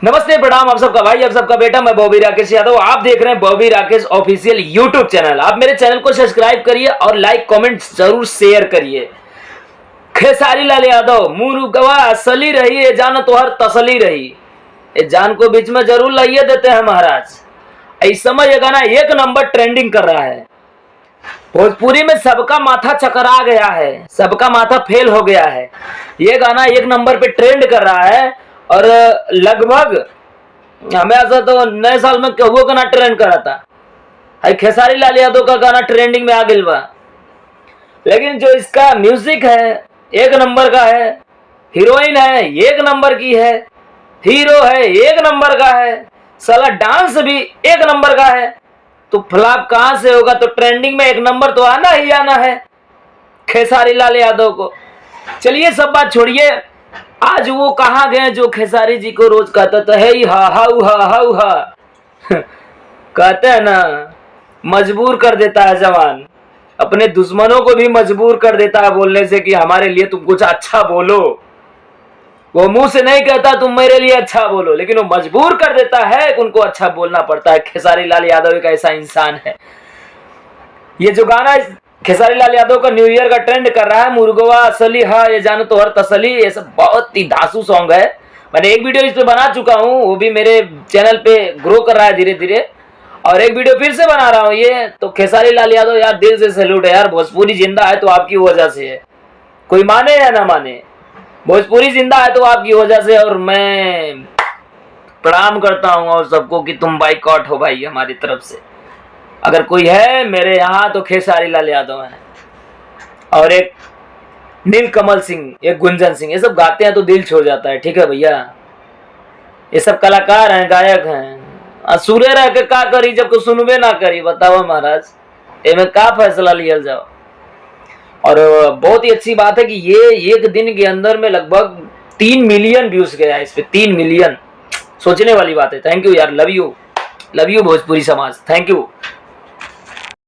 नमस्ते प्रणाम आप सबका भाई, आप सबका बेटा, मैं बॉबी राकेश यादव। आप देख रहे हैं Bobby Rakesh official YouTube channel. आप मेरे चैनल को सब्सक्राइब करिए और लाइक कमेंट जरूर शेयर करिए। खेसारी लाल यादव मुर्गवा असली रही है, जान तो हर तसली रही। ये जान को बीच में जरूर लाइए देते हैं महाराज। इस समय ये गाना एक नंबर ट्रेंडिंग कर रहा है। भोजपुरी में सबका माथा चकरा गया है, सबका माथा फेल हो गया है। ये गाना एक नंबर पे ट्रेंड कर रहा है और लगभग हमें ऐसा तो नए साल में वो गाना ट्रेंड करा था। खेसारी लाल यादव का गाना ट्रेंडिंग में आ गया बा, लेकिन जो इसका म्यूजिक है एक नंबर का है, हीरोइन है एक नंबर की है, हीरो है एक नंबर का है, साला डांस भी एक नंबर का है, तो फ्लॉप कहां से होगा? तो ट्रेंडिंग में एक नंबर तो आना ही आना है खेसारी लाल यादव को। चलिए सब बात छोड़िए, आज वो कहाँ गए जो खेसारी जी को रोज कहता था हे हा हाउ हा हाउ हा। कहते हैं ना, मजबूर कर देता है जवान, अपने दुश्मनों को भी मजबूर कर देता है बोलने से कि हमारे लिए तुम कुछ अच्छा बोलो। वो मुंह से नहीं कहता तुम मेरे लिए अच्छा बोलो, लेकिन वो मजबूर कर देता है कि उनको अच्छा बोलना पड़ता है। खेसारी लाल यादव एक ऐसा इंसान है। ये जो गाना खेसारी लाल यादव का न्यू ईयर का ट्रेंड कर रहा है, मुर्गवा असली हा ये जानो तो हर तसली, ये सब बहुत ही धांसू सॉन्ग है। मैंने एक वीडियो इस पे बना चुका हूँ, वो भी मेरे चैनल पे ग्रो कर रहा है धीरे धीरे, और एक वीडियो फिर से बना रहा हूँ। ये तो खेसारी लाल यादव यार दिल से सैल्यूट है यार। भोजपुरी जिंदा है तो आपकी वजह से है, कोई माने या ना माने, भोजपुरी जिंदा है तो आपकी वजह से। और मैं प्रणाम करता हूँ और सबको कि तुम बाइकआउट हो भाई हमारी तरफ से। अगर कोई है मेरे यहाँ तो खेसारी लाल यादव है, और एक नीलकमल सिंह, एक गुंजन सिंह, ये सब गाते हैं तो दिल छो जाता है। ठीक है भैया, ये सब कलाकार हैं, गायक हैं। सुरे रह के का करी जब को सुनबे ना करी, बताओ महाराज, इनमें का फैसला लिया जाओ। और बहुत ही अच्छी बात है कि ये एक दिन के अंदर में लगभग 3 मिलियन व्यूज गया है इस पे, 3 मिलियन, सोचने वाली बात है। थैंक यू यार, लव यू भोजपुरी समाज, थैंक यू।